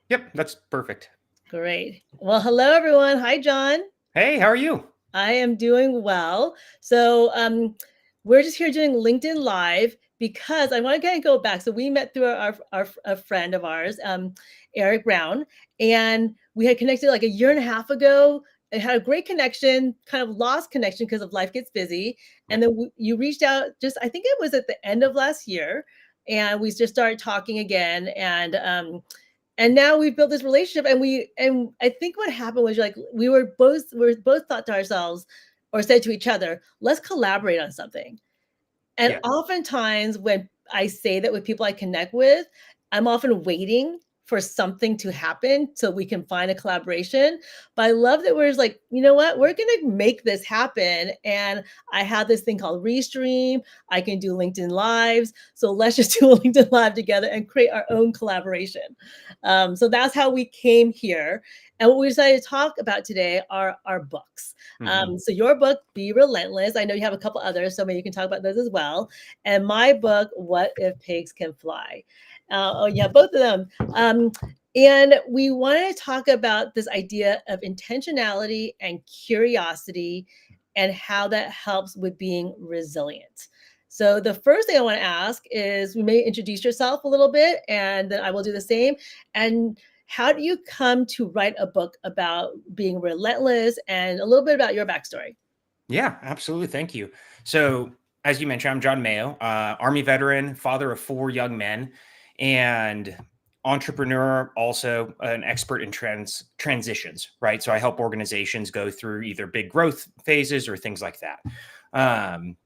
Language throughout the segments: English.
Yep, that's perfect. Great. Well, hello everyone. Hi, John. Hey, how are you? I am doing well. We're just here doing LinkedIn Live because I want to kind of go back. So we met through a friend of ours, Eric Brown, and we had connected like a year and a half ago. And had a great connection, kind of lost connection because of life gets busy. And Yep. then you reached out just, I think it was at the end of last year, and we just started talking again. And now we've built this relationship, and I think what happened was like we both thought to ourselves or said to each other, let's collaborate on something. And Yeah. oftentimes when I say that with people I connect with, I'm often waiting for something to happen so we can find a collaboration. But I love that we're just like, you know what, we're gonna make this happen. And I have this thing called Restream. I can do LinkedIn Lives. So let's just do a LinkedIn Live together and create our own collaboration. So that's how we came here. And what we decided to talk about today are our books. Hmm. So your book, Be Relentless. I know you have a couple others, so maybe you can talk about those as well. And my book, What If Pigs Can Fly? Oh yeah, both of them. And we wanted to talk about this idea of intentionality and curiosity and how that helps with being resilient. So the first thing I want to ask is, we may introduce yourself a little bit, and then I will do the same. And how do you come to write a book about being relentless, and a little bit about your backstory? Yeah, absolutely. Thank you. So, as you mentioned, I'm John Mayo, Army veteran, father of four young men, and entrepreneur, also an expert in transitions, right? So, I help organizations go through either big growth phases or things like that. Um,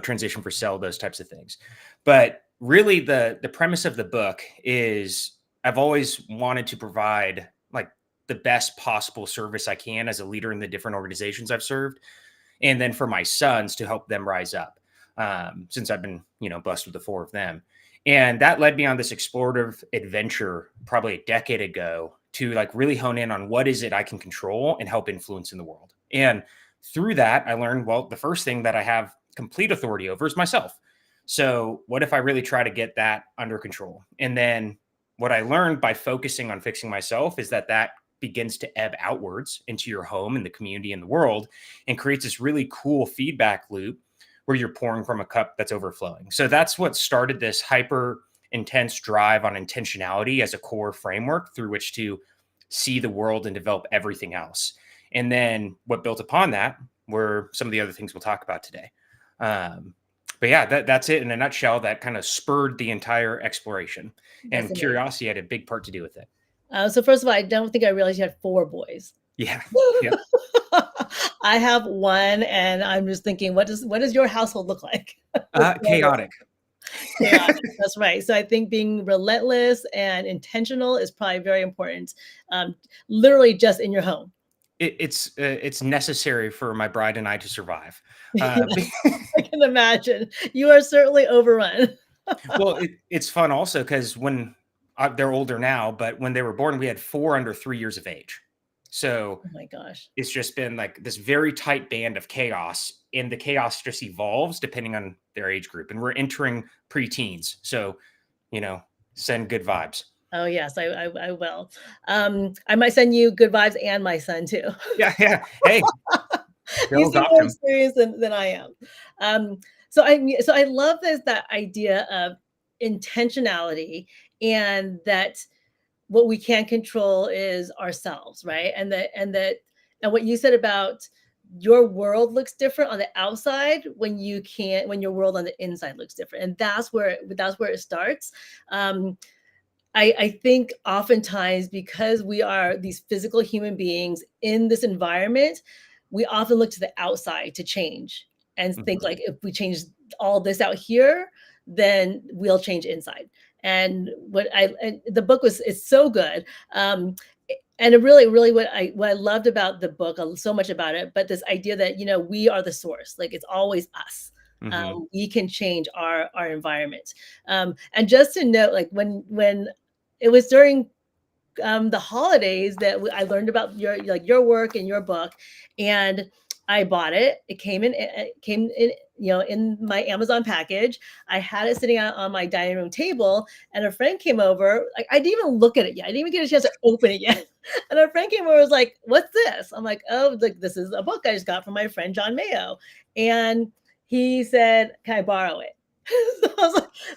transition for sale, those types of things. But really, the premise of the book is I've always wanted to provide like the best possible service I can as a leader in the different organizations I've served, and then for my sons to help them rise up, since I've been blessed with the four of them. And that led me on this explorative adventure probably a decade ago to like really hone in on what is it I can control and help influence in the world. And through that I learned, well, the first thing that I have complete authority over is myself. So what if I really try to get that under control? And then what I learned by focusing on fixing myself is that begins to ebb outwards into your home and the community and the world, and creates this really cool feedback loop where you're pouring from a cup that's overflowing. So that's what started this hyper intense drive on intentionality as a core framework through which to see the world and develop everything else. And then what built upon that were some of the other things we'll talk about today. Um, but yeah, that's it in a nutshell. That kind of spurred the entire exploration, That's and amazing. curiosity had a big part to do with it. So first of all, I don't think I realized you had four boys. Yeah. Yep. I have one, and I'm just thinking, what does your household look like? Chaotic. Chaotic. That's right. So I think being relentless and intentional is probably very important. Um, Literally just in your home. It's necessary for my bride and I to survive. Uh, I can imagine. You are certainly overrun. well, it's fun also because when they're older now, but when they were born, we had four under 3 years of age. So Oh my gosh. it's just been like this very tight band of chaos, and the chaos just evolves depending on their age group. And we're entering preteens, so you know, send good vibes. Oh yes, I will. I might send you good vibes, and my son too. Yeah, yeah. Hey, You they'll seem adopt more him. experienced than I am. So I love this, that idea of intentionality, and that what we can't control is ourselves, right? And what you said about your world looks different on the outside when your world on the inside looks different, and that's where it starts. um I think oftentimes, because we are these physical human beings in this environment, we often look to the outside to change, and think Mhm. like, if we change all this out here, then we'll change inside. And the book was it's so good. And it really, what I loved about the book, so much about it, but this idea that, we are the source, like it's always us. Mhm. We can change our environment. And just to note, like when it was during the holidays that I learned about your work and your book. And I bought it. It came in, in my Amazon package. I had it sitting out on my dining room table, and a friend came over. Like, I didn't even look at it yet. I didn't even get a chance to open it yet. And a friend came over and was like, "What's this?" I'm like, "Oh, like this is a book I just got from my friend John Mayo." And he said, "Can I borrow it?"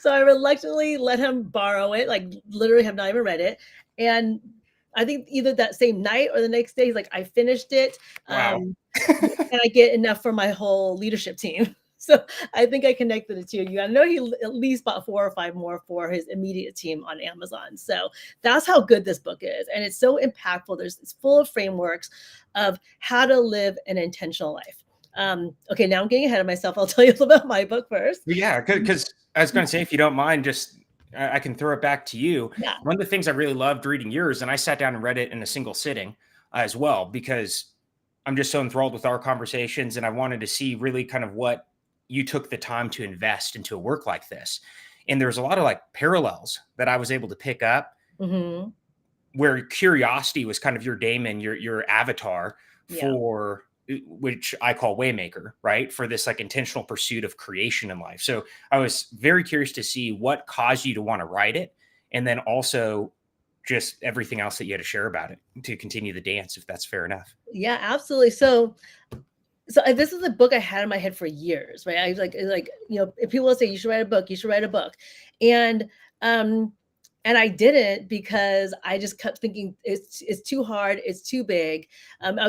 So I reluctantly let him borrow it, like literally have not even read it. And I think either that same night or the next day, he's like, "I finished it. Wow. Can I get enough for my whole leadership team?" So I think I connected the two of you. I know he at least bought 4 or 5 more for his immediate team on Amazon. So that's how good this book is. And it's so impactful. It's full of frameworks of how to live an intentional life. Okay, now I'm getting ahead of myself. I'll tell you a little about my book first. Yeah, because I was going to say, if you don't mind, just I can throw it back to you. Yeah. One of the things I really loved reading yours, and I sat down and read it in a single sitting as well, because I'm just so enthralled with our conversations, and I wanted to see really kind of what you took the time to invest into a work like this. And there's a lot of like parallels that I was able to pick up, Mm-hmm. where curiosity was kind of your daemon, your avatar Yeah. for, which I call Waymaker, right? For this like intentional pursuit of creation in life. So I was very curious to see what caused you to want to write it. And then also just everything else that you had to share about it to continue the dance, if that's fair enough. Yeah, absolutely. So this is a book I had in my head for years, right? I was like, if people will say you should write a book, you should write a book. And um and I didn't, because I just kept thinking it's too hard, it's too big.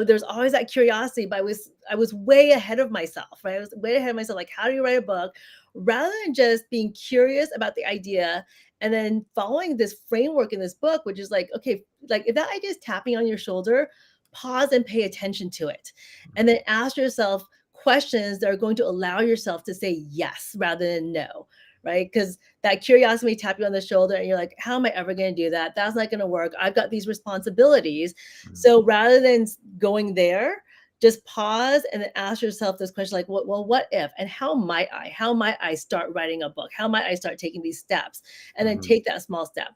There's always that curiosity, but I was way ahead of myself, right? I was way ahead of myself. Like, how do you write a book? Rather than just being curious about the idea and then following this framework in this book, which is like, okay, like if that idea is tapping on your shoulder, pause and pay attention to it. And then ask yourself questions that are going to allow yourself to say yes rather than no, right? Because that curiosity may tap you on the shoulder and you're like, how am I ever going to do that? That's not going to work. I've got these responsibilities. So rather than going there, just pause and then ask yourself this question, like, what if, and how might I start writing a book? How might I start taking these steps? And then Mhm. take that small step.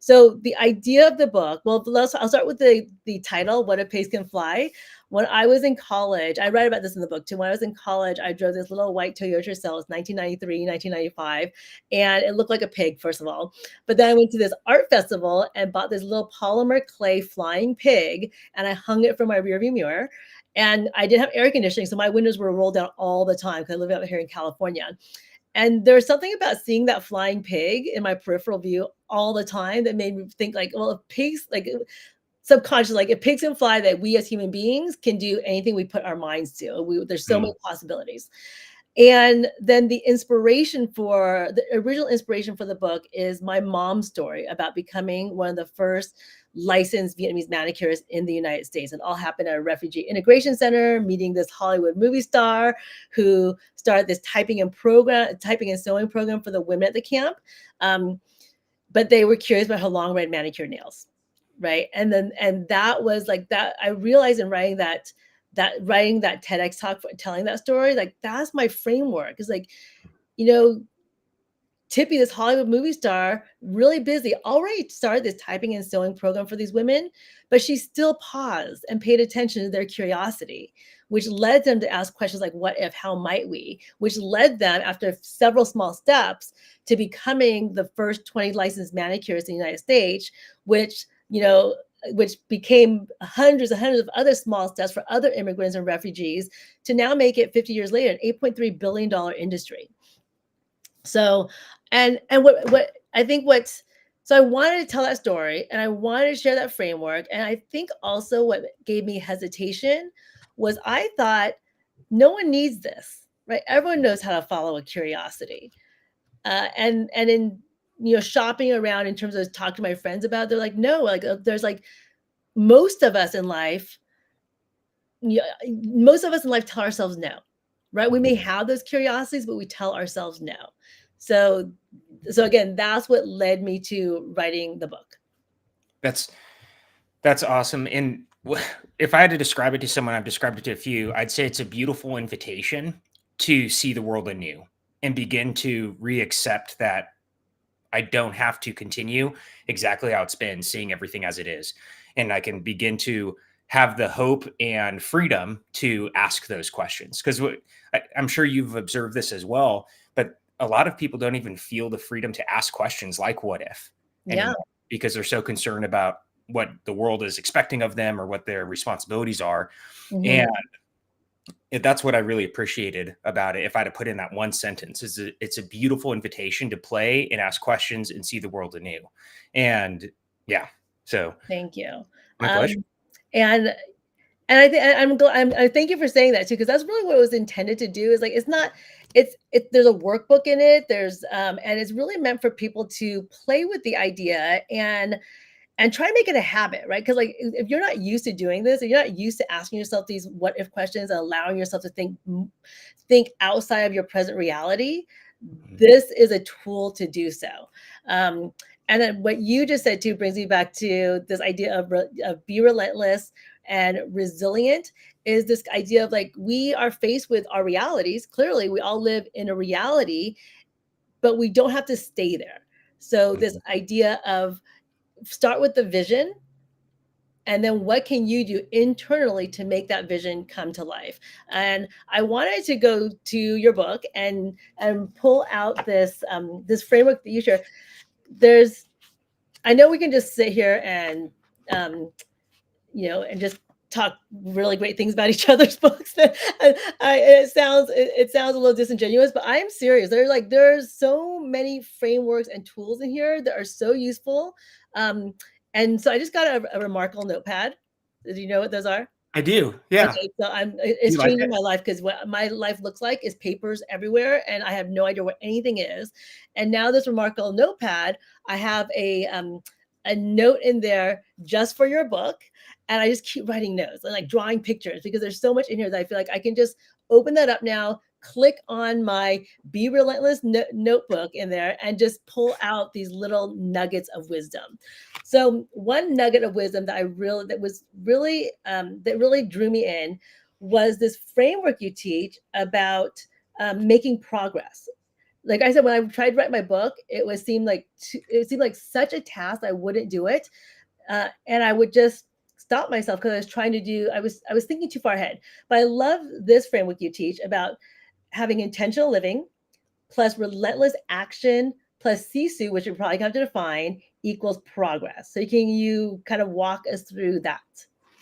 So the idea of the book, well, I'll start with the title, What If Pigs Can Fly. When I was in college, I write about this in the book too. When I was in college, I drove this little white Toyota Cell. It's 1993, 1995, and it looked like a pig, first of all. But then I went to this art festival and bought this little polymer clay flying pig, and I hung it from my rearview mirror. And I didn't have air conditioning, so my windows were rolled down all the time because I live out here in California. And there's something about seeing that flying pig in my peripheral view all the time that made me think, like, well, if pigs, like, subconscious, like if pigs can fly, that we as human beings can do anything we put our minds to. There's so many Mm. possibilities. And then the original inspiration for the book is my mom's story about becoming one of the first licensed Vietnamese manicurists in the United States. It all happened at a refugee integration center, meeting this Hollywood movie star who started this typing and sewing program for the women at the camp. But they were curious about how long red manicured nails, right? And that was like that. I realized in writing that TEDx talk, telling that story, like that's my framework. It's like, you know, Tippy, this Hollywood movie star, really busy, already started this typing and sewing program for these women, but she still paused and paid attention to their curiosity, which led them to ask questions like, what if, how might we? Which led them, after several small steps, to becoming the first 20 licensed manicurists in the United States, which, which became hundreds and hundreds of other small steps for other immigrants and refugees, to now make it 50 years later an $8.3 billion industry. So, and what I think what's so I wanted to tell that story and I wanted to share that framework. And I think also what gave me hesitation was I thought no one needs this, right? Everyone knows how to follow a curiosity. And in shopping around in terms of talk to my friends about it, they're like, no, like there's like most of us in life, yeah, most of us in life tell ourselves no, right? We may have those curiosities, but we tell ourselves no. So, so again, that's what led me to writing the book. That's that's awesome. And if I had to describe it to someone, I've described it to a few, I'd say it's a beautiful invitation to see the world anew and begin to re-accept that I don't have to continue exactly how it's been, seeing everything as it is. And I can begin to have the hope and freedom to ask those questions. Because I'm sure you've observed this as well, but a lot of people don't even feel the freedom to ask questions like "what if" Yeah. anymore because they're so concerned about what the world is expecting of them or what their responsibilities are. And Mhm. that's what I really appreciated about it. If I had to put in that one sentence, is it's a beautiful invitation to play and ask questions and see the world anew. And yeah, so Thank you. my pleasure. Um, and and I think I thank you for saying that too, because that's really what it was intended to do. Is like it's not there's a workbook in it. There's and it's really meant for people to play with the idea and try to make it a habit, right? Because like if you're not used to doing this, if you're not used to asking yourself these what if questions and allowing yourself to think outside of your present reality, Mhm. this is a tool to do so. Um, and then what you just said too brings me back to this idea of be relentless and resilient is this idea of like we are faced with our realities. Clearly, we all live in a reality, but we don't have to stay there. So this Mhm. idea of start with the vision and then what can you do internally to make that vision come to life. And I wanted to go to your book and pull out this framework that you share. There's I know we can just sit here and um, and just talk really great things about each other's books. It sounds a little disingenuous, but I am serious. There's so many frameworks and tools in here that are so useful. Um, and so I just got a remarkable notepad. Do you know what those are? I do. Yeah. Okay, so You it's like changing it? my life because what my life looks like is papers everywhere, and I have no idea what anything is. And now this remarkable notepad, I have a note in there just for your book, and I just keep writing notes and like drawing pictures because there's so much in here that I feel like I can just open that up now, click on my Be Relentless notebook in there, and just pull out these little nuggets of wisdom. So one nugget of wisdom that really drew me in was this framework you teach about making progress. Like I said, when I tried to write my book, it seemed like such a task I wouldn't do it, and I would just stop myself because I was trying to do. I was thinking too far ahead. But I love this framework you teach about having intentional living plus relentless action plus sisu, which we probably have to define, equals progress. So can you kind of walk us through that?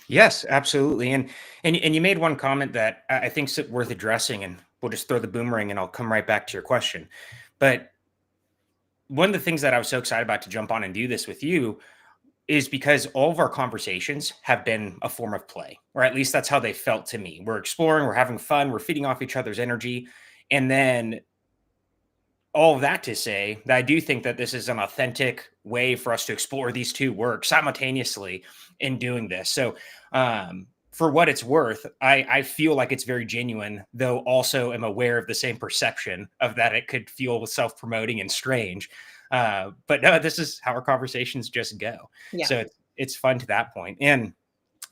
Yes, absolutely. And you made one comment that I think is worth addressing, and we'll just throw the boomerang, and I'll come right back to your question. But one of the things that I was so excited about to jump on and do this with you is because all of our conversations have been a form of play, or at least that's how they felt to me. We're exploring, we're having fun, we're feeding off each other's energy. And then all of that to say that I do think that this is an authentic way for us to explore these two works simultaneously in doing this. So, for what it's worth, I feel like it's very genuine, though also am aware of the same perception of that it could feel self promoting and strange. But no, this is how our conversations just go. Yeah. So it's fun to that point. And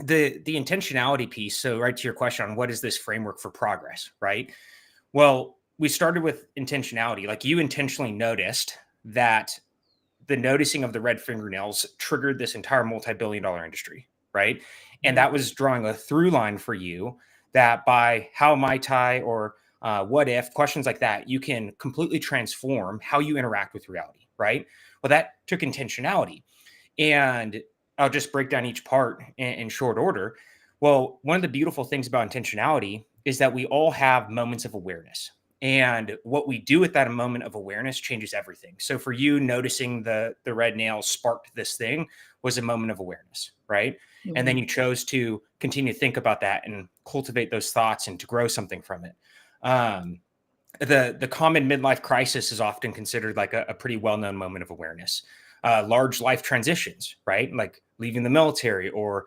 the intentionality piece. So, right to your question on what is this framework for progress, right? Well, we started with intentionality. Like you intentionally noticed that the noticing of the red fingernails triggered this entire multi-billion-dollar industry, right? And Mhm. that was drawing a through line for you that by how might I or what if questions like that, you can completely transform how you interact with reality, right? Well, that took intentionality. And I'll just break down each part in short order. Well, one of the beautiful things about intentionality is that we all have moments of awareness. And what we do at that moment of awareness changes everything. So for you, noticing the red nails sparked this thing was a moment of awareness, right? And then Mhm. you chose to continue to think about that and cultivate those thoughts and to grow something from it. Um, the common midlife crisis is often considered like a pretty well-known moment of awareness. Large life transitions, right? Like leaving the military or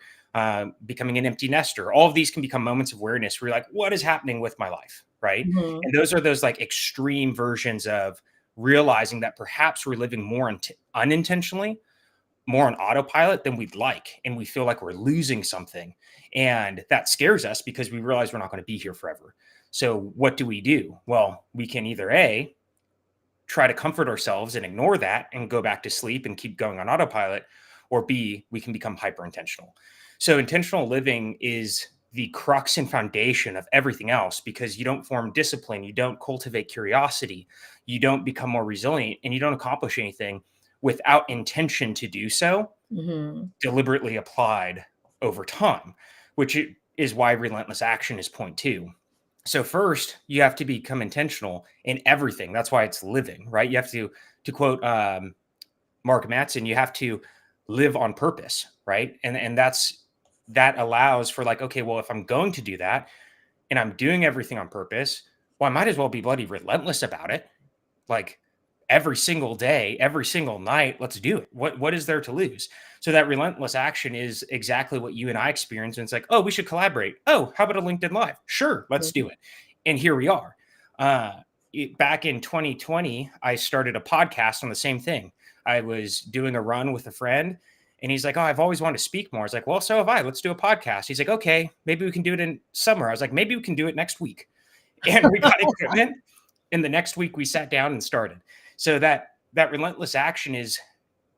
becoming an empty nester. All of these can become moments of awareness where you're like, what is happening with my life? Right. Mhm. And those are those like extreme versions of realizing that perhaps we're living more unintentionally, more on autopilot than we'd like. And we feel like we're losing something. And that scares us because we realize we're not going to be here forever. So what do? Well, we can either A, try to comfort ourselves and ignore that and go back to sleep and keep going on autopilot, or B, we can become hyper intentional. So intentional living is the crux and foundation of everything else, because you don't form discipline, you don't cultivate curiosity, you don't become more resilient, and you don't accomplish anything without intention to do so, Mhm. deliberately applied over time, which is why relentless action is point two. So first, you have to become intentional in everything. That's why it's living, right? You have to quote Mark Mattson, you have to live on purpose, right? And that allows for like, okay, well, if I'm going to do that and I'm doing everything on purpose, well, I might as well be bloody relentless about it. Like every single day, every single night, let's do it. What is there to lose? So that relentless action is exactly what you and I experience. And it's like, oh, we should collaborate. Oh, how about a LinkedIn Live? Sure, let's do it. And here we are. Back in 2020, I started a podcast on the same thing. I was doing a run with a friend, and he's like, "Oh, I've always wanted to speak more." I was like, "Well, so have I. Let's do a podcast." He's like, "Okay, maybe we can do it in summer." I was like, "Maybe we can do it next week." And we got equipment, and the next week we sat down and started. So that relentless action is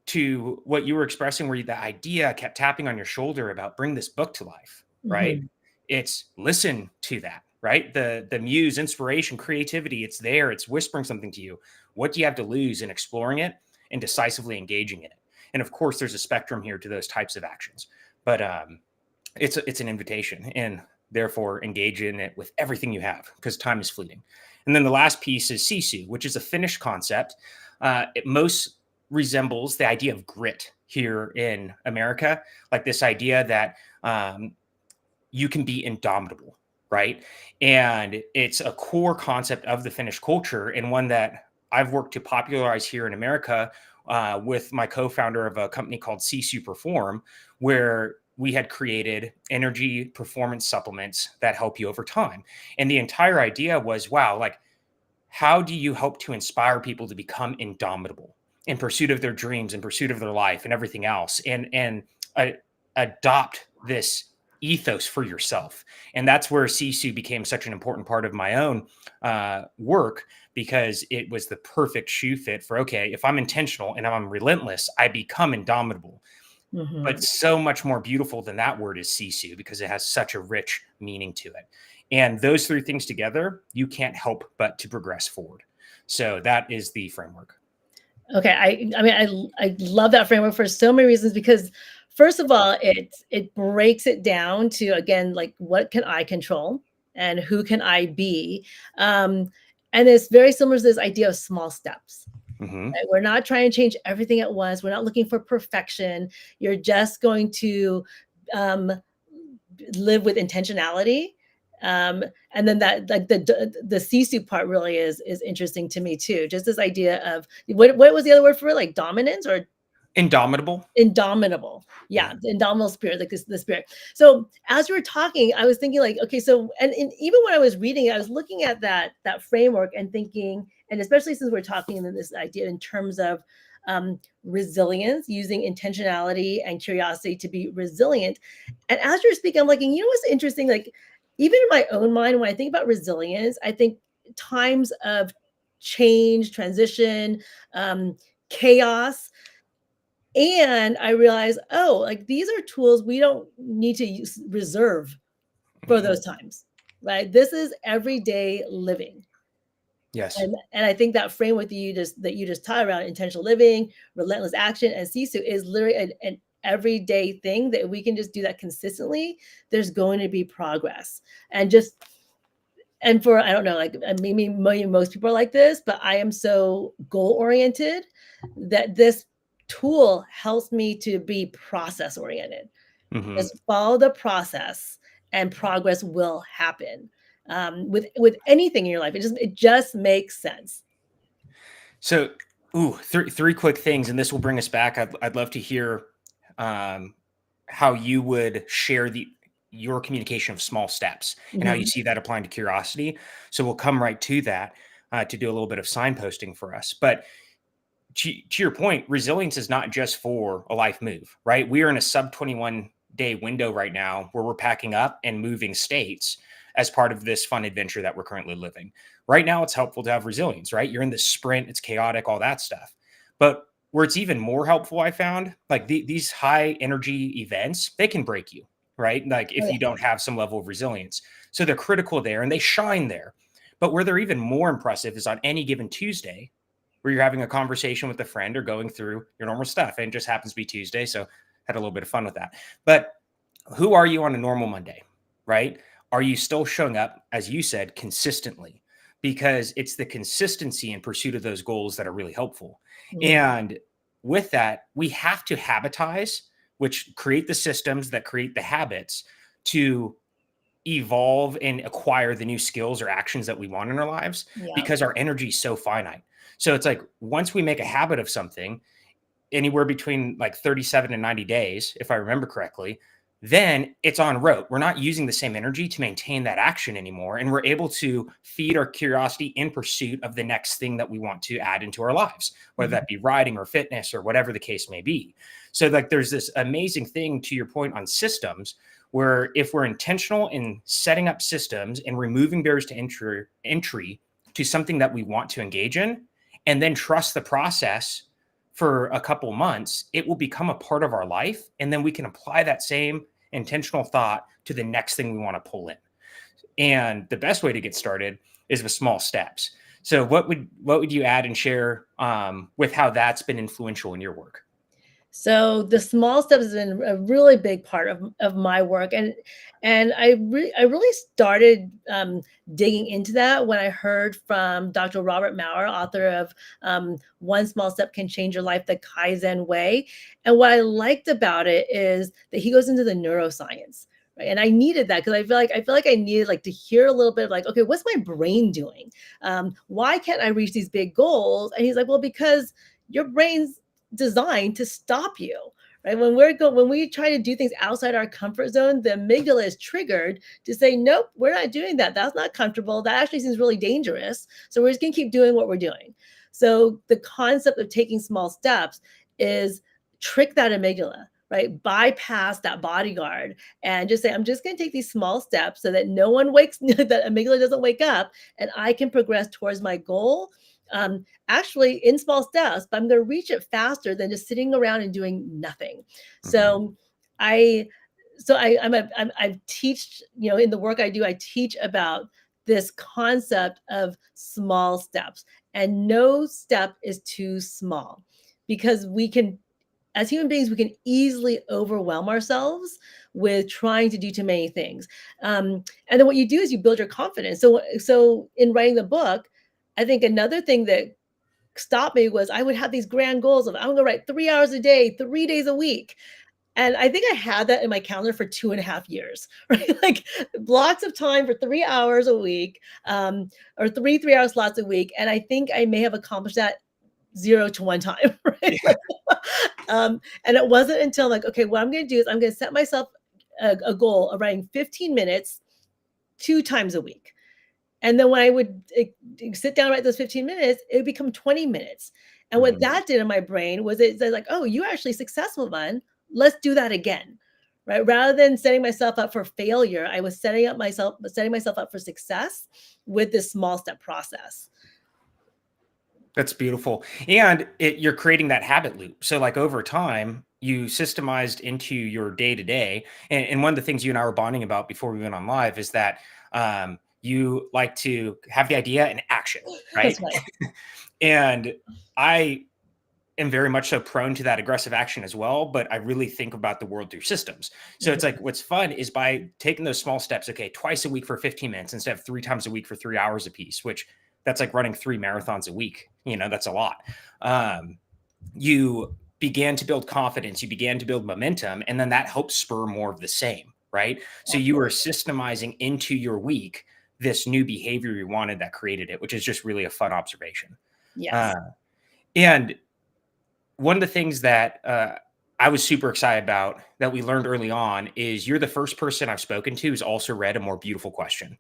to what you were expressing, where the idea kept tapping on your shoulder about bring this book to life, right? Mhm. It's listen to that, right? The muse, inspiration, creativity, it's there, it's whispering something to you. What do you have to lose in exploring it and decisively engaging in it? And of course, there's a spectrum here to those types of actions, but it's an invitation, and therefore engage in it with everything you have, because time is fleeting. And then the last piece is sisu, which is a Finnish concept. It most resembles the idea of grit here in America, like this idea that you can be indomitable, right? And it's a core concept of the Finnish culture, and one that I've worked to popularize here in America with my co-founder of a company called Sisu Perform, where we had created energy performance supplements that help you over time. And the entire idea was, wow, like, how do you help to inspire people to become indomitable in pursuit of their dreams, in pursuit of their life and everything else, and adopt this ethos for yourself? And that's where Sisu became such an important part of my own work, because it was the perfect shoe fit for, okay, if I'm intentional and I'm relentless, I become indomitable. But Mhm. so much more beautiful than that word is sisu, because it has such a rich meaning to it. And those three things together, you can't help but to progress forward. So that is the framework. Okay, I mean, I love that framework for so many reasons, because first of all, it breaks it down to, again, like, what can I control and who can I be? And it's very similar to this idea of small steps. Hmm. Right? We're not trying to change everything at once. We're not looking for perfection. You're just going to um, live with intentionality. And then that, like, the sisu part really is interesting to me too. Just this idea of what was the other word for it? Like dominance or Indomitable. indomitable. Yeah, Yeah. the indomitable spirit, like this, the spirit. So as you were talking, I was thinking like, okay, so and even when I was reading it, I was looking at that framework and thinking, and especially since we're talking in this idea in terms of resilience, using intentionality and curiosity to be resilient. And as you're speaking, I'm like, and you know what's interesting? Like, even in my own mind, when I think about resilience, I think times of change, transition, chaos, and I realized, oh, like, these are tools we don't need to reserve for Hmm. those times, right? This is everyday living. Yes. And I think that framework that you just taught around intentional living, relentless action, and sisu is literally an everyday thing that we can just do that consistently. There's going to be progress. And just, and for, I don't know, like, maybe most people are like this, but I am so goal oriented that this tool helps me to be process oriented. Hmm. Just follow the process and progress will happen. With anything in your life, it just makes sense. So, three quick things, and this will bring us back. I'd love to hear um, how you would share your communication of small steps and how you Mhm. see that applying to curiosity. So we'll come right to that to do a little bit of signposting for us. But to your point, resilience is not just for a life move, right? We are in a sub 21-day window right now where we're packing up and moving states as part of this fun adventure that we're currently living. Right now, it's helpful to have resilience, right? You're in this sprint, it's chaotic, all that stuff. But where it's even more helpful, I found, like these high energy events, they can break you, right? Like Oh, if yeah. you don't have some level of resilience. So they're critical there and they shine there. But where they're even more impressive is on any given Tuesday where you're having a conversation with a friend or going through your normal stuff. And it just happens to be Tuesday. So had a little bit of fun with that. But who are you on a normal Monday, right? Are you still showing up, as you said, consistently? Because it's the consistency in pursuit of those goals that are really helpful. Mhm. And with that, we have to habitize, which create the systems that create the habits to evolve and acquire the new skills or actions that we want in our lives Yeah. because our energy is so finite. So it's like once we make a habit of something, anywhere between like 37 and 90 days, if I remember correctly, then it's on rote. We're not using the same energy to maintain that action anymore. And we're able to feed our curiosity in pursuit of the next thing that we want to add into our lives, whether Mhm. that be riding or fitness or whatever the case may be. So, like, there's this amazing thing to your point on systems, where if we're intentional in setting up systems and removing barriers to entry to something that we want to engage in, and then trust the process for a couple months, it will become a part of our life. And then we can apply that same intentional thought to the next thing we want to pull in. And the best way to get started is with small steps. So what would you add and share with how that's been influential in your work? So the small steps has been a really big part of my work, and I really started digging into that when I heard from Dr. Robert Maurer, author of One Small Step Can Change Your Life, the Kaizen Way. And what I liked about it is that he goes into the neuroscience. Right? And I needed that because I feel like I needed like to hear a little bit of like, okay, what's my brain doing? Why can't I reach these big goals? And he's like, well, because your brain's designed to stop you, right? When we try to do things outside our comfort zone, the amygdala is triggered to say, nope, we're not doing that. That's not comfortable. That actually seems really dangerous. So we're just going to keep doing what we're doing. So the concept of taking small steps is trick that amygdala, right? Bypass that bodyguard and just say, I'm just going to take these small steps so that no one wakes, that amygdala doesn't wake up, and I can progress towards my goal. Actually in small steps, but I'm going to reach it faster than just sitting around and doing nothing. Mhm. So I, I teach, in the work I do, I teach about this concept of small steps, and no step is too small because as human beings, we can easily overwhelm ourselves with trying to do too many things. And then what you do is you build your confidence. So in writing the book, I think another thing that stopped me was I would have these grand goals of I'm going to write 3 hours a day, 3 days a week. And I think I had that in my calendar for 2.5 years, right? Like blocks of time for 3 hours a week, or three hour slots a week. And I think I may have accomplished that 0 to 1 time, right? Yeah. And it wasn't until like, okay, what I'm going to do is I'm going to set myself a goal of writing 15 minutes 2 times a week. And then when I would sit down, write those 15 minutes, it would become 20 minutes. And what Mhm. that did in my brain was it said like, oh, you actually successful, man. Let's do that again. Right. Rather than setting myself up for failure, I was setting myself up for success with this small step process. That's beautiful. And you're creating that habit loop. So, like over time, you systemized into your day to day. And one of the things you and I were bonding about before we went on live is that you like to have the idea and action, That's right? right. And I am very much so prone to that aggressive action as well, but I really think about the world through systems. So it's Mhm. like what's fun is by taking those small steps, okay, twice a week for 15 minutes instead of 3 times a week for 3 hours a piece, which that's like running 3 marathons a week. That's a lot. Um, you began to build confidence, you began to build momentum, and then that helps spur more of the same, right? So you were Absolutely. systemizing into your week this new behavior you wanted that created it, which is just really a fun observation. Uh, Yes. and one of the things that I was super excited about that we learned early on is you're the first person I've spoken to who's also read A More Beautiful Question.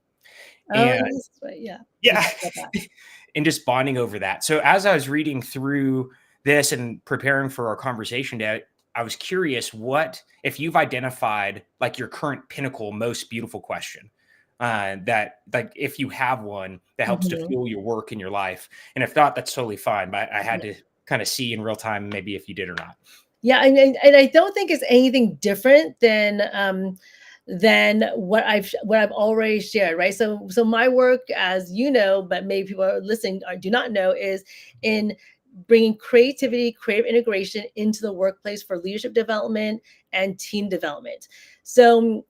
Oh, And yes. Right. Yeah. We yeah, talked about that. and just bonding over that. So as I was reading through this and preparing for our conversation today, I was curious what if you've identified like your current pinnacle, most beautiful question. That like if you have one that helps to Mhm. fuel your work in your life. And if not, that's totally fine. But I had Yeah. to kind of see in real time, maybe if you did or not. Yeah, and I don't think it's anything different than what I've already shared, right? So my work, as you know, but maybe people are listening or do not know, is in bringing creativity, creative integration into the workplace for leadership development and team development. So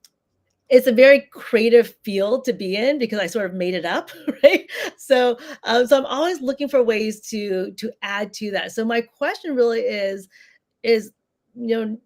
it's a very creative field to be in because I sort of made it up, right? So I'm always looking for ways to add to that. So my question really is, you know,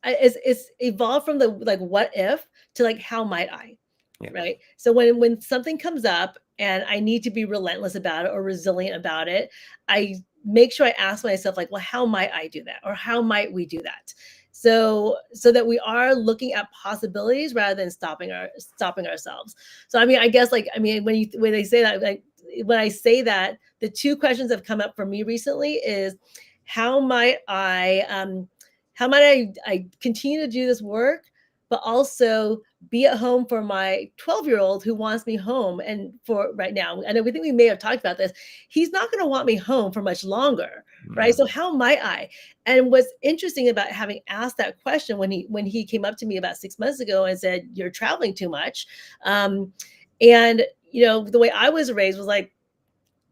it's evolved from the like what if to like how might I, Yeah. right? So when something comes up and I need to be relentless about it or resilient about it, I make sure I ask myself like, well, how might I do that, or how might we do that? So that we are looking at possibilities rather than stopping ourselves. So I mean, I guess like, I mean, when they say that, like when I say that, the two questions that have come up for me recently is how might I continue to do this work, but also be at home for my 12-year-old who wants me home. And for right now, and we think we may have talked about this, he's not going to want me home for much longer, right? So how might I? And what's interesting about having asked that question when he came up to me about 6 months ago and said, "You're traveling too much," and the way I was raised was like,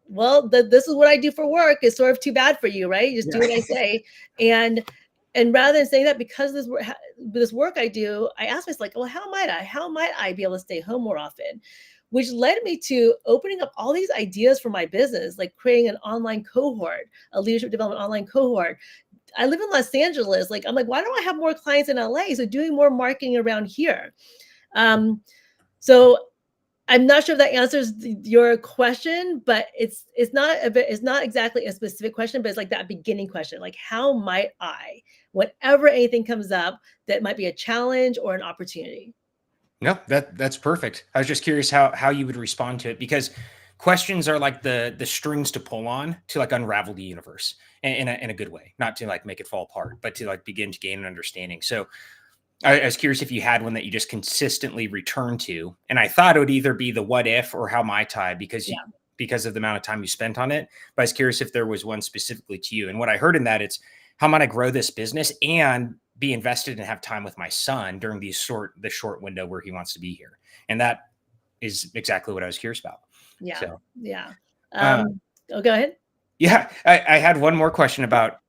well, this is what I do for work. It's sort of too bad for you, right? You just do what I say. And rather than saying that, because this work I do, I asked myself, like, well, how might I be able to stay home more often? Which led me to opening up all these ideas for my business, like creating an online cohort, a leadership development online cohort. I live in Los Angeles. Like, I'm like, why don't I have more clients in LA? So doing more marketing around here. So I'm not sure if that answers your question, but it's not exactly a specific question, but it's like that beginning question, like how might I, whenever anything comes up that might be a challenge or an opportunity. No, that's perfect. I was just curious how you would respond to it, because questions are like the strings to pull on to like unravel the universe in a good way, not to like make it fall apart, but to like begin to gain an understanding. So I was curious if you had one that you just consistently return to, and I thought it would either be the what if or how might I, because of the amount of time you spent on it. But I was curious if there was one specifically to you. And what I heard in that, it's how might I grow this business and be invested and have time with my son during the short window where he wants to be here. And that is exactly what I was curious about. Yeah. So, Yeah. uh, Go ahead. yeah, I had one more question about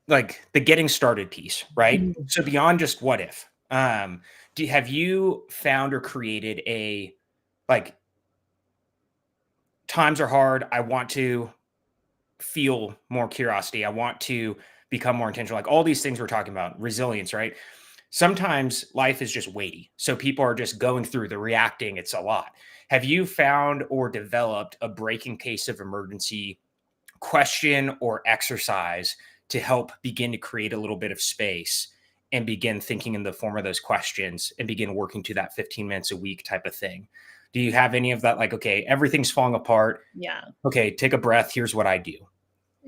like the getting started piece, right? Mhm. So beyond just what if, have you found or created a like times are hard, I want to feel more curiosity, I want to become more intentional, like all these things we're talking about, resilience, right? Sometimes life is just weighty. So people are just going through the reacting. It's a lot. Have you found or developed a breaking case of emergency question or exercise to help begin to create a little bit of space and begin thinking in the form of those questions and begin working to that 15 minutes a week type of thing? Do you have any of that? Like, okay, everything's falling apart. Yeah. Okay, take a breath. Here's what I do.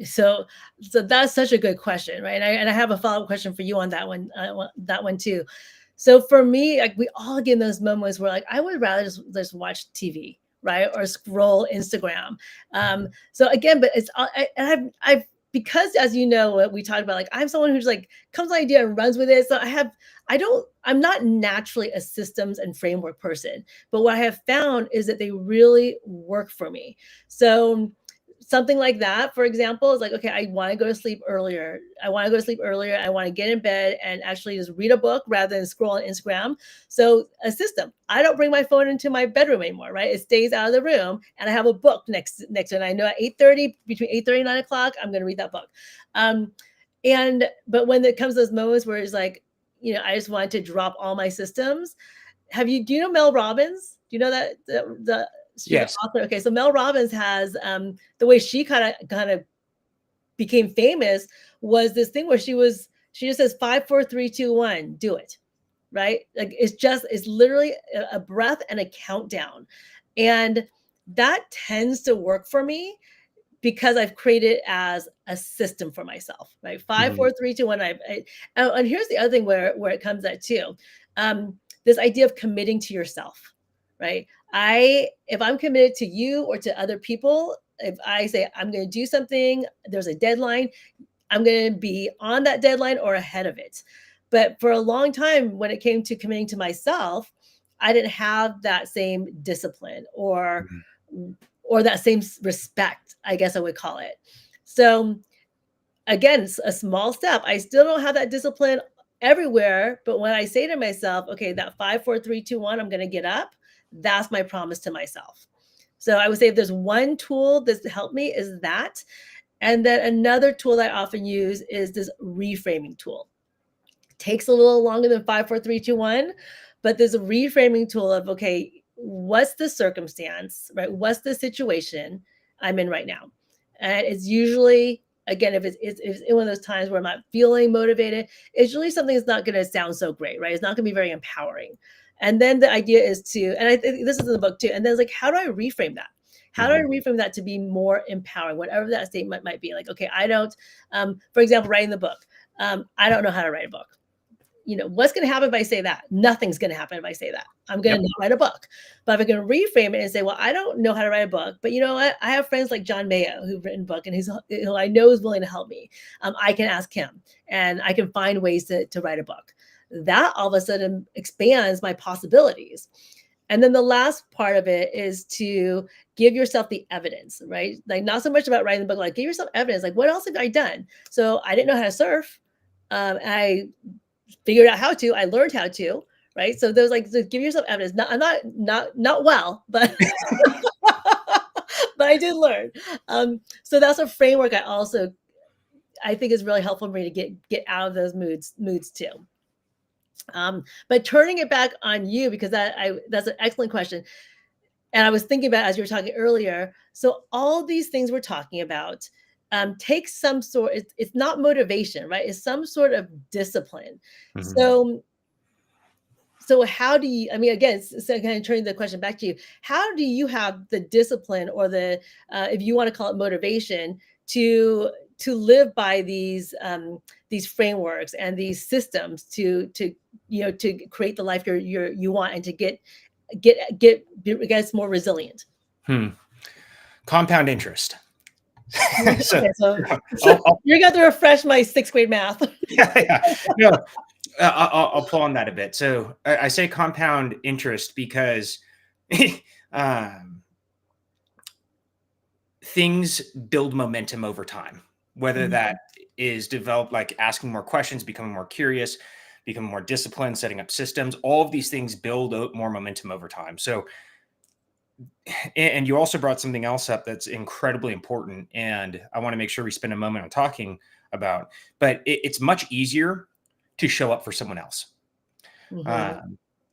So that's such a good question, right? And I have a follow-up question for you on that one too. So for me, like we all get in those moments where like I would rather just watch TV, right, or scroll Instagram. So again, but it's I've because as you know, what we talked about, like I'm someone who's like comes with an idea and runs with it. So I'm not naturally a systems and framework person, but what I have found is that they really work for me. So something like that, for example, is like, okay, I want to go to sleep earlier. I want to go to sleep earlier. I want to get in bed and actually just read a book rather than scroll on Instagram. So a system. I don't bring my phone into my bedroom anymore, right? It stays out of the room, and I have a book next to it. And I know at 8:30, between 8:30 and 9 o'clock, I'm going to read that book. But when it comes to those moments where it's like, I just want to drop all my systems. Do you know Mel Robbins? Do you know that she's an Yes. author? Okay, so Mel Robbins has the way she kind of became famous was this thing where she just says 5, 4, 3, 2, 1, do it, right? Like it's literally a breath and a countdown, and that tends to work for me because I've created it as a system for myself, right? Five, Mhm. 4, 3, 2, 1. And here's the other thing where it comes at too. This idea of committing to yourself, right? If I'm committed to you or to other people, if I say I'm going to do something, there's a deadline, I'm going to be on that deadline or ahead of it. But for a long time, when it came to committing to myself, I didn't have that same discipline or that same respect, I guess I would call it. So again, it's a small step. I still don't have that discipline everywhere, but when I say to myself, okay, that 5, 4, 3, 2, 1, I'm going to get up, that's my promise to myself. So I would say if there's one tool that's helped me is that. And then another tool that I often use is this reframing tool. It takes a little longer than 5, 4, 3, 2, 1, but there's a reframing tool of, okay, what's the circumstance, right? What's the situation I'm in right now? And it's usually, again, if it's in one of those times where I'm not feeling motivated, it's usually something that's not going to sound so great, right? It's not going to be very empowering. And then the idea is to, and I think this is in the book too, and then it's like, how do I reframe that? How do I reframe that to be more empowering, whatever that statement might be? Like, okay, I don't, for example, writing the book, I don't know how to write a book. What's going to happen if I say that? Nothing's going to happen if I say that. I'm going to write a book. But if I can reframe it and say, well, I don't know how to write a book, but you know what? I have friends like John Mayo who've written a book and who I know is willing to help me. I can ask him and I can find ways to write a book. That all of a sudden expands my possibilities. And then the last part of it is to give yourself the evidence, right? Like not so much about writing the book, like give yourself evidence. Like what else have I done? So I didn't know how to surf. I figured out how to, I learned how to, right? So there's like, so give yourself evidence. I'm not well, but, but I did learn. So that's a framework I think is really helpful for me to get out of those moods too. But turning it back on you, because that's an excellent question. And I was thinking about, as you were talking earlier, so all these things we're talking about take some sort, it's not motivation, right? It's some sort of discipline. So how do you, I mean, again, so kind of turning the question back to you, how do you have the discipline or the, if you want to call it motivation, to live by these frameworks and these systems to create the life you want and to get more resilient? Compound interest. So you're going to refresh my 6th grade math. No, I'll pull on that a bit. So I say compound interest because things build momentum over time, whether that is developed, like asking more questions, becoming more curious, becoming more disciplined, setting up systems. All of these things build more momentum over time. So, and you also brought something else up that's incredibly important, and I want to make sure we spend a moment on talking about, but it's much easier to show up for someone else.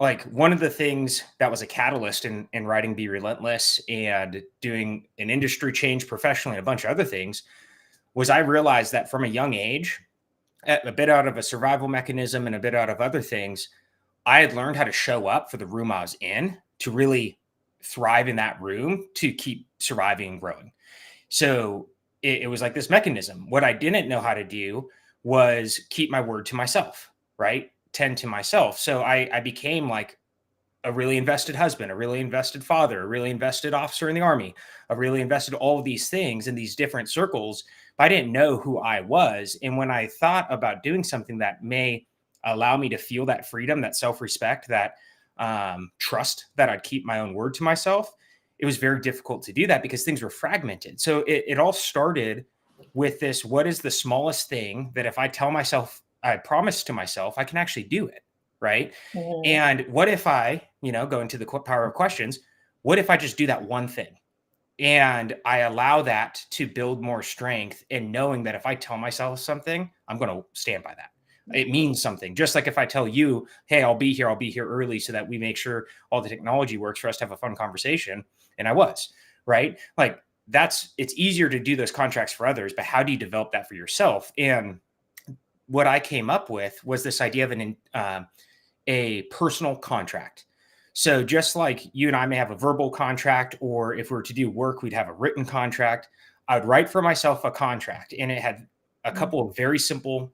Like one of the things that was a catalyst in writing Be Relentless and doing an industry change professionally and a bunch of other things was I realized that from a young age, a bit out of a survival mechanism and a bit out of other things, I had learned how to show up for the room I was in to really thrive in that room to keep surviving and growing. So it was like this mechanism. What I didn't know how to do was keep my word to myself, right? Tend to myself. So I became like a really invested husband, a really invested father, a really invested officer in the army, a really invested all of these things in these different circles. But I didn't know who I was. And when I thought about doing something that may allow me to feel that freedom, that self-respect, that trust that I'd keep my own word to myself, it was very difficult to do that because things were fragmented. So it all started with this, what is the smallest thing that if I tell myself, I promise to myself, I can actually do it, right? And what if I, go into the power of questions, what if I just do that one thing? And I allow that to build more strength in knowing that if I tell myself something, I'm going to stand by that. It means something. Just like if I tell you, hey, I'll be here early so that we make sure all the technology works for us to have a fun conversation. And I was, right? Like it's easier to do those contracts for others, but how do you develop that for yourself? And what I came up with was this idea of a personal contract. So just like you and I may have a verbal contract, or if we were to do work, we'd have a written contract. I would write for myself a contract, and it had a couple of very simple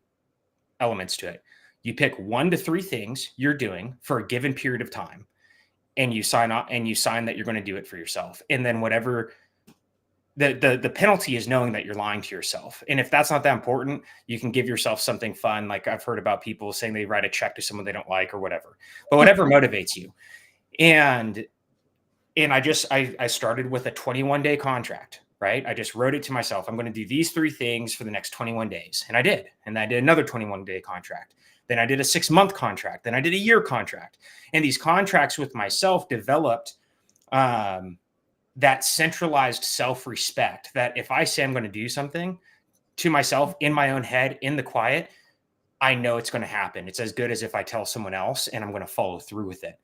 elements to it. You pick 1 to 3 things you're doing for a given period of time, and you sign that you're going to do it for yourself. And then whatever the penalty is knowing that you're lying to yourself. And if that's not that important, you can give yourself something fun. Like I've heard about people saying they write a check to someone they don't like or whatever, but whatever motivates you. And I started with a 21-day contract, right? I just wrote it to myself. I'm going to do these 3 things for the next 21 days. And I did. And I did another 21-day contract. Then I did a 6-month contract. Then I did a year contract. And these contracts with myself developed that centralized self-respect, that if I say I'm going to do something to myself in my own head, in the quiet, I know it's going to happen. It's as good as if I tell someone else, and I'm going to follow through with it.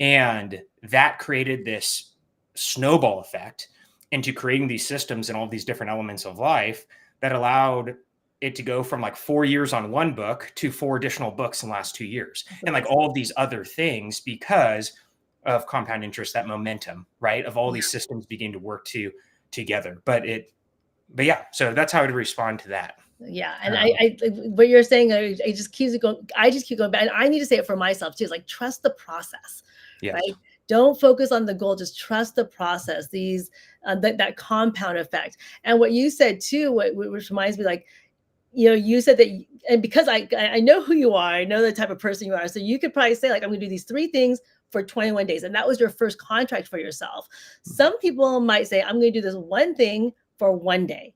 And that created this snowball effect into creating these systems and all these different elements of life that allowed it to go from like 4 years on one book to 4 additional books in the last 2 years. And like all of these other things because of compound interest, that momentum, right? Of all these systems beginning to work together. But yeah, so that's how I would respond to that. Yeah. And I what you're saying, I just keep going. I just keep going back. And I need to say it for myself too. It's like, trust the process, Yes. right? Don't focus on the goal. Just trust the process. These, that compound effect. And what you said too, which reminds me, like, you said that, and because I know who you are, I know the type of person you are. So you could probably say like, I'm going to do these 3 things for 21 days. And that was your first contract for yourself. Some people might say, I'm going to do this one thing for 1 day.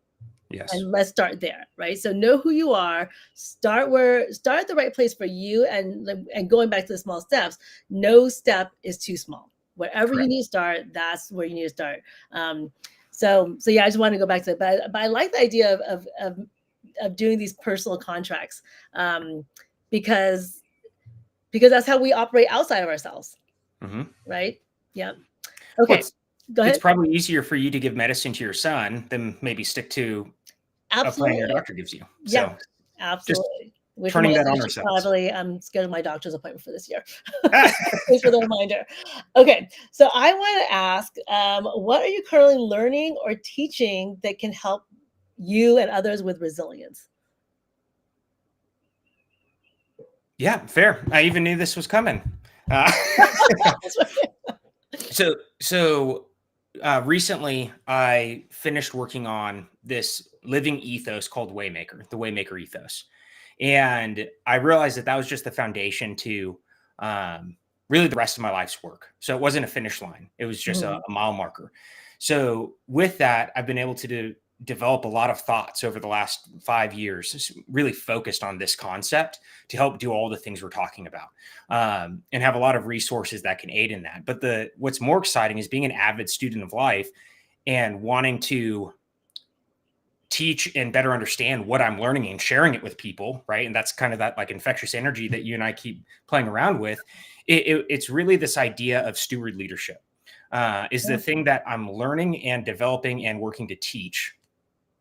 Yes. And let's start there, right? So know who you are, start at the right place for you, and going back to the small steps, no step is too small. Wherever you need to start, that's where you need to start. So yeah, I just want to go back to it, but I like the idea of doing these personal contracts, because that's how we operate outside of ourselves. Mm-hmm. Right? Yeah. Okay. Well, go ahead. It's probably easier for you to give medicine to your son than maybe stick to a plan your doctor gives you. Yeah, so absolutely. Which turning that on ourselves. Probably, I'm scheduling my doctor's appointment for this year. Thanks for the reminder. Okay, so I want to ask, what are you currently learning or teaching that can help you and others with resilience? Yeah, fair. I even knew this was coming. So recently I finished working on this living ethos called Waymaker, the Waymaker ethos. And I realized that was just the foundation to really the rest of my life's work. So it wasn't a finish line. It was just a mile marker. So with that, I've been able to develop a lot of thoughts over the last 5 years, really focused on this concept to help do all the things we're talking about, and have a lot of resources that can aid in that. But what's more exciting is being an avid student of life and wanting to teach and better understand what I'm learning and sharing it with people, right? And that's kind of that like infectious energy that you and I keep playing around with. It's really this idea of steward leadership, is the thing that I'm learning and developing and working to teach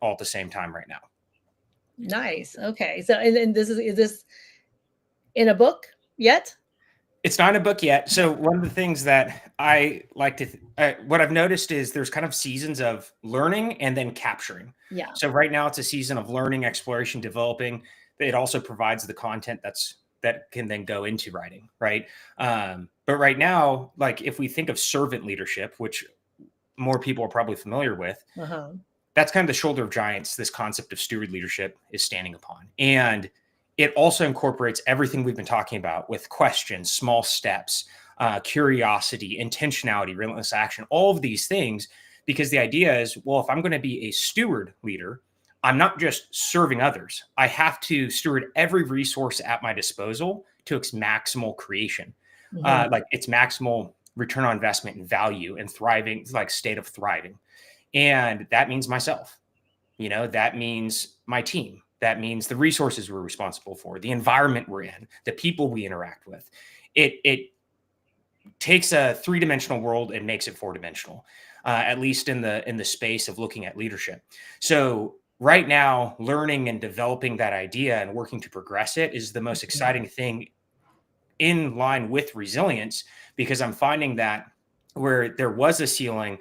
all at the same time right now. Nice. Okay. So, and is this in a book yet? It's not in a book yet. So one of the things that I like to, what I've noticed is there's kind of seasons of learning and then capturing. Yeah. So right now it's a season of learning, exploration, developing. It also provides the content that can then go into writing, right? But right now, like if we think of servant leadership, which more people are probably familiar with, that's kind of the shoulder of giants this concept of steward leadership is standing upon. And it also incorporates everything we've been talking about with questions, small steps, curiosity, intentionality, relentless action, all of these things, because the idea is, well, if I'm going to be a steward leader, I'm not just serving others. I have to steward every resource at my disposal to its maximal creation, like its maximal return on investment and value and thriving, like state of thriving. And that means myself, that means my team. That means the resources we're responsible for, the environment we're in, the people we interact with. It takes a 3-dimensional world and makes it 4-dimensional, at least in the space of looking at leadership. So right now, learning and developing that idea and working to progress it is the most exciting thing in line with resilience, because I'm finding that where there was a ceiling,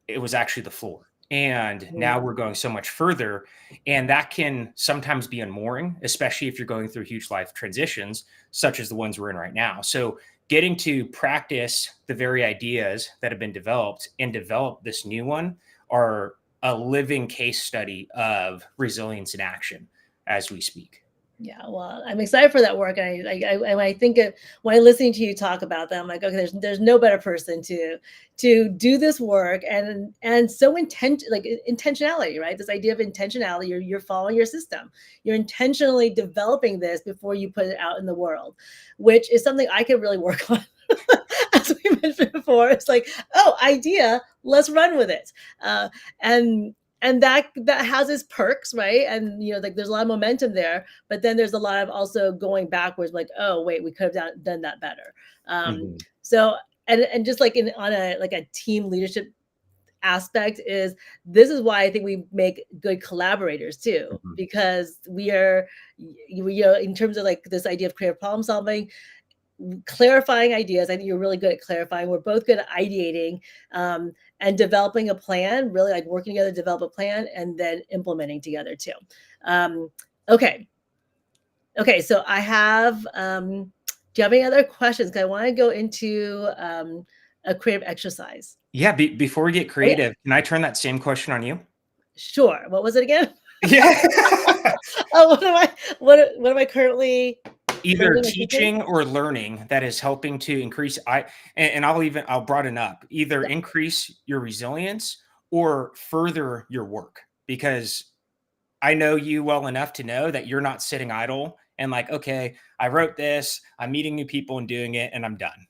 it was actually the floor. And now we're going so much further, and that can sometimes be unmooring, especially if you're going through huge life transitions, such as the ones we're in right now. So getting to practice the very ideas that have been developed and develop this new one are a living case study of resilience in action as we speak. Yeah, well, I'm excited for that work. And I think when I'm listening to you talk about that, I'm like, okay, there's no better person to do this work and so intentionality, right? This idea of intentionality. You're following your system. You're intentionally developing this before you put it out in the world, which is something I could really work on. As we mentioned before, it's like, oh, idea, let's run with it, and that has its perks, right? And like there's a lot of momentum there, but then there's a lot of also going backwards, like, oh wait, we could have done that better. Mhm. So and just like on a team leadership aspect, is this is why I think we make good collaborators too, Mhm. because we are in terms of like this idea of creative problem solving, clarifying ideas. I think you're really good at clarifying. We're both good at ideating, and developing a plan, really like working together to develop a plan and then implementing together too. Um, okay. Okay. So I have, do you have any other questions? Because I want to go into a creative exercise. Yeah. Before we get Oh, yeah. creative, can I turn that same question on you? Sure. What was it again? Yeah. Oh, what am I currently Either learning or teaching? teaching or learning that is helping to increase and I'll broaden up, either Yeah. increase your resilience or further your work, because I know you well enough to know that you're not sitting idle and like, okay, I wrote this, I'm meeting new people and doing it and I'm done.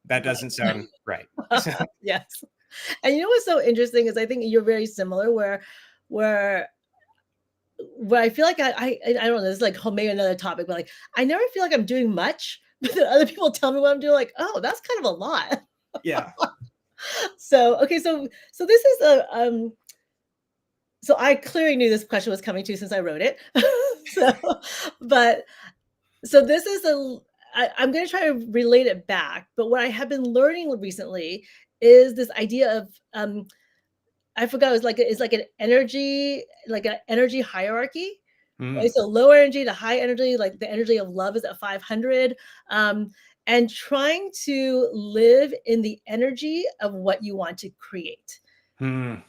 That doesn't Right. sound right. So, Yes. And what's so interesting is I think you're very similar, where I feel like I don't know, this is like maybe another topic, but like I never feel like I'm doing much, but then other people tell me what I'm doing, like, oh, that's kind of a lot. yeah. So okay, so this is so I clearly knew this question was coming to since I wrote it. so but so this is I'm going to try to relate it back, but what I have been learning recently is this idea of I forgot, it's like an energy, like an energy hierarchy. Right? Mm, So low energy to high energy, like the energy of love is at 500. And trying to live in the energy of what you want to create. mm,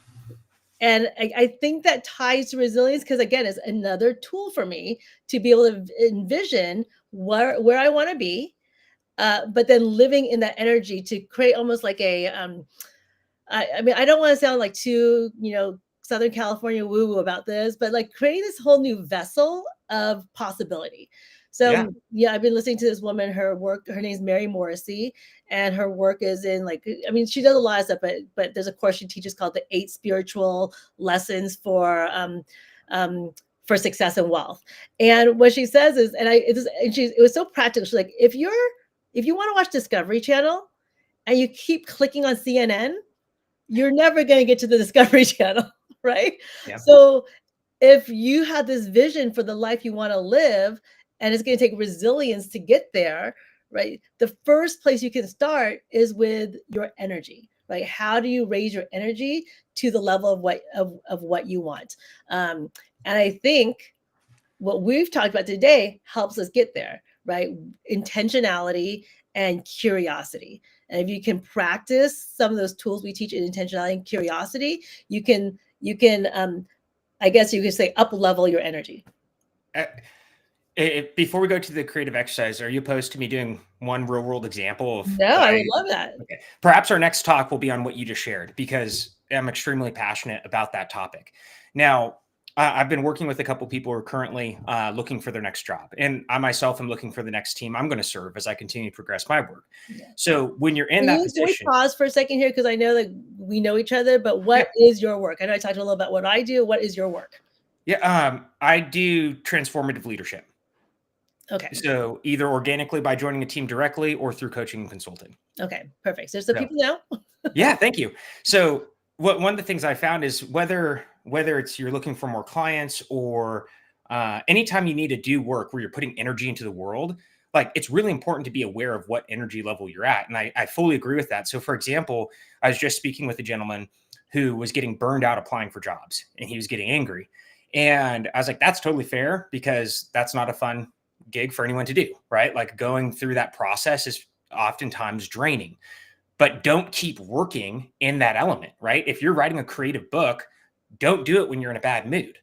And I think that ties to resilience because again, it's another tool for me to be able to envision where I want to be, but then living in that energy to create almost like I mean, I don't want to sound like too, Southern California woo woo about this, but like create this whole new vessel of possibility. yeah. So yeah, I've been listening to this woman, her work, her name's Mary Morrissey, and her work is in like, I mean, she does a lot of stuff, but there's a course she teaches called the 8 Spiritual Lessons for Success and Wealth. And what she says is, it was so practical. She's like, if you want to watch Discovery Channel and you keep clicking on CNN, you're never going to get to the Discovery Channel, right? Yeah. So if you have this vision for the life you want to live, and it's going to take resilience to get there, right? The first place you can start is with your energy, right? How do you raise your energy to the level of what you want? And I think what we've talked about today helps us get there, right? Intentionality and curiosity. And if you can practice some of those tools we teach in intentionality and curiosity, you can I guess you could say up level your energy. Uh, Before we go to the creative exercise, are you opposed to me doing one real world example of No, what I would I love that. okay. Perhaps our next talk will be on what you just shared because I'm extremely passionate about that topic. Now, I've been working with a couple people who are currently looking for their next job, and I myself am looking for the next team I'm going to serve as I continue to progress my work. Yeah. So when you're in that Can we position, pause for a second here? Because I know that we know each other, but yeah, what is your work? I know I talked a little about what I do. What is your work? yeah, I do transformative leadership. Okay. So either organically by joining a team directly or through coaching and consulting. Okay. Perfect. So So people know. yeah, thank you. So one of the things I found is whether it's you're looking for more clients or anytime you need to do work where you're putting energy into the world, like it's really important to be aware of what energy level you're at. And I fully agree with that. So for example, I was just speaking with a gentleman who was getting burned out applying for jobs and he was getting angry. And I was like, that's totally fair because that's not a fun gig for anyone to do, right? Like going through that process is oftentimes draining, but don't keep working in that element, right? If you're writing a creative book, don't do it when you're in a bad mood.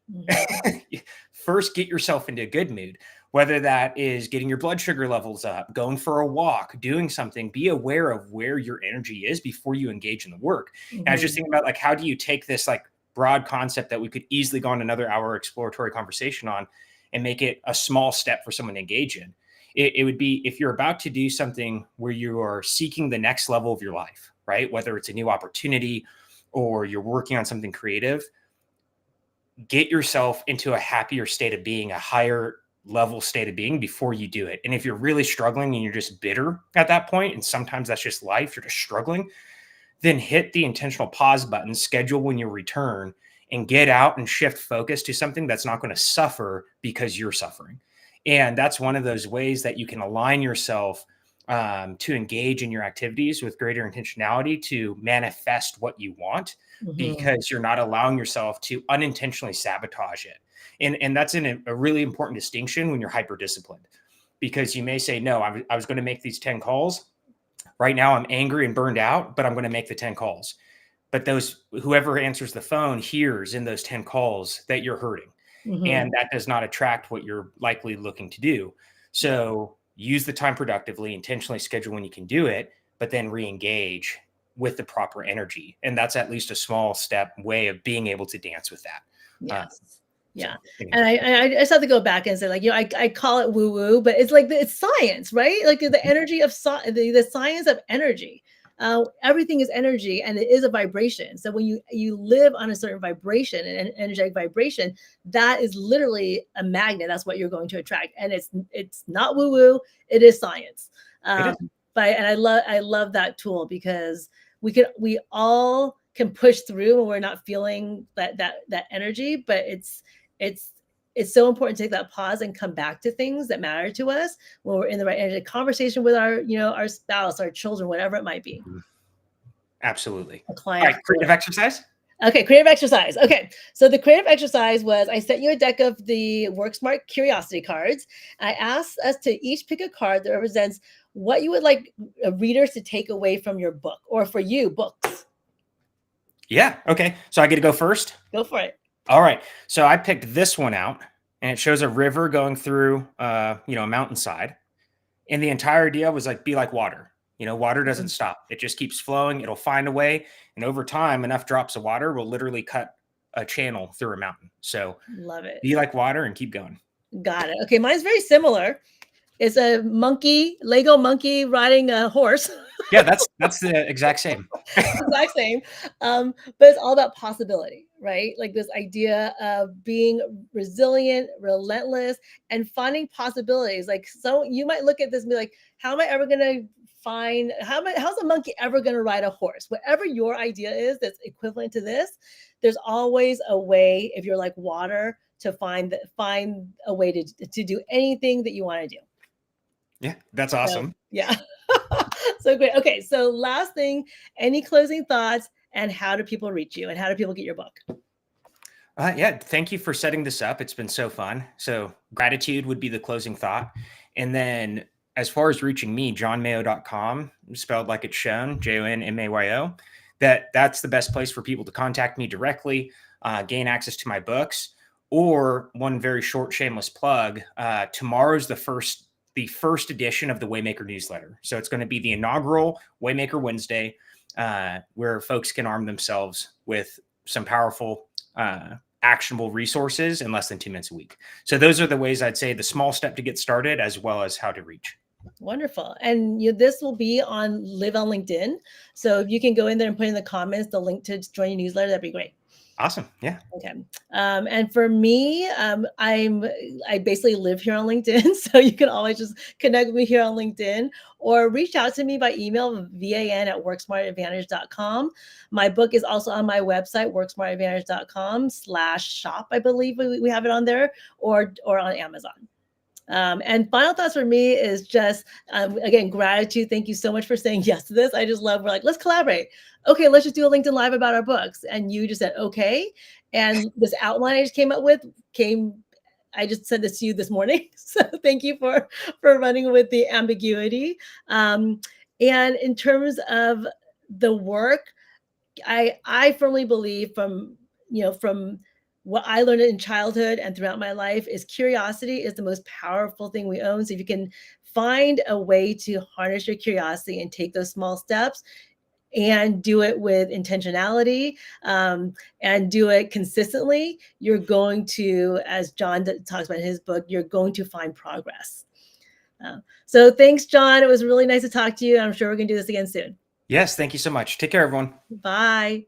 First, get yourself into a good mood, whether that is getting your blood sugar levels up, going for a walk, doing something. Be aware of where your energy is before you engage in the work. And I was just thinking about, like, how do you take this like broad concept that we could easily go on another hour exploratory conversation on and make it a small step for someone to engage in? It would be, if you're about to do something where you are seeking the next level of your life, right? Whether it's a new opportunity or you're working on something creative, get yourself into a happier state of being, a higher level state of being before you do it. And if you're really struggling and you're just bitter at that point, and sometimes that's just life, you're just struggling, then hit the intentional pause button, schedule when you return, and get out and shift focus to something that's not going to suffer because you're suffering. And that's one of those ways that you can align yourself to engage in your activities with greater intentionality to manifest what you want, because you're not allowing yourself to unintentionally sabotage it. And that's a really important distinction when you're hyper disciplined, because you may say, no, I was going to make these 10 calls. Right now I'm angry and burned out, but I'm going to make the 10 calls. But whoever answers the phone hears in those 10 calls that you're hurting. And that does not attract what you're likely looking to do. So use the time productively, intentionally schedule when you can do it, but then re-engage with the proper energy. And that's at least a small step way of being able to dance with that. Yes. Yeah. So, And I just have to go back and say, like, I call it woo woo, but it's like, it's science, right? Like the energy of the science of energy. Everything is energy, and it is a vibration. So when you live on a certain vibration, an energetic vibration, that is literally a magnet. That's what you're going to attract. And it's not woo woo. It is science. And I love that tool, because we all can push through when we're not feeling that energy, but it's so important to take that pause and come back to things that matter to us when we're in the right energy. Conversation with our spouse, our children, whatever it might be. Absolutely. A client. All right, creative exercise. Okay, creative exercise. Okay, so the creative exercise was, I sent you a deck of the Work Smart Curiosity cards. I asked us to each pick a card that represents what you would like readers to take away from your book, or for you, books. Yeah. Okay. So I get to go first? Go for it. All right. So I picked this one out, and it shows a river going through, a mountainside. And the entire idea was like, be like water. Water doesn't stop. It just keeps flowing. It'll find a way. And over time, enough drops of water will literally cut a channel through a mountain. So love it. Be like water and keep going. Got it. Okay. Mine's very similar. It's a Lego monkey riding a horse. Yeah, that's the exact same. Exact same. But it's all about possibility, right? Like this idea of being resilient, relentless, and finding possibilities. Like, so you might look at this and be like, how am I ever going to how's a monkey ever going to ride a horse? Whatever your idea is that's equivalent to this, there's always a way, if you're like water, to find a way to do anything that you want to do. Yeah, that's awesome. So, yeah. So great. Okay. So last thing, any closing thoughts, and how do people reach you, and how do people get your book? Yeah. Thank you for setting this up. It's been so fun. So gratitude would be the closing thought. And then as far as reaching me, johnmayo.com, spelled like it's shown, JONMAYO, that's the best place for people to contact me directly, gain access to my books. Or one very short shameless plug, tomorrow's the first edition of the Waymaker newsletter. So it's going to be the inaugural Waymaker Wednesday, where folks can arm themselves with some powerful, actionable resources in less than 2 minutes a week. So those are the ways I'd say, the small step to get started, as well as how to reach. Wonderful. And this will be live on LinkedIn. So if you can go in there and put in the comments the link to join your newsletter, that'd be great. Awesome. Yeah. Okay. And for me, I basically live here on LinkedIn. So you can always just connect with me here on LinkedIn, or reach out to me by email, van@worksmartadvantage.com. My book is also on my website, worksmartadvantage.com/shop. I believe we have it on there, or on Amazon. And final thoughts for me is just, again, gratitude. Thank you so much for saying yes to this. I just love, we're like, let's collaborate. Okay, let's just do a LinkedIn Live about our books. And you just said, okay. And this outline I just came up with I just sent this to you this morning. So thank you for running with the ambiguity. And in terms of the work, I firmly believe, from from what I learned in childhood and throughout my life is curiosity is the most powerful thing we own. So if you can find a way to harness your curiosity and take those small steps and do it with intentionality, and do it consistently, you're going to, as John talks about in his book, you're going to find progress. So thanks, John. It was really nice to talk to you. I'm sure we're going to do this again soon. Yes, thank you so much. Take care, everyone. Bye.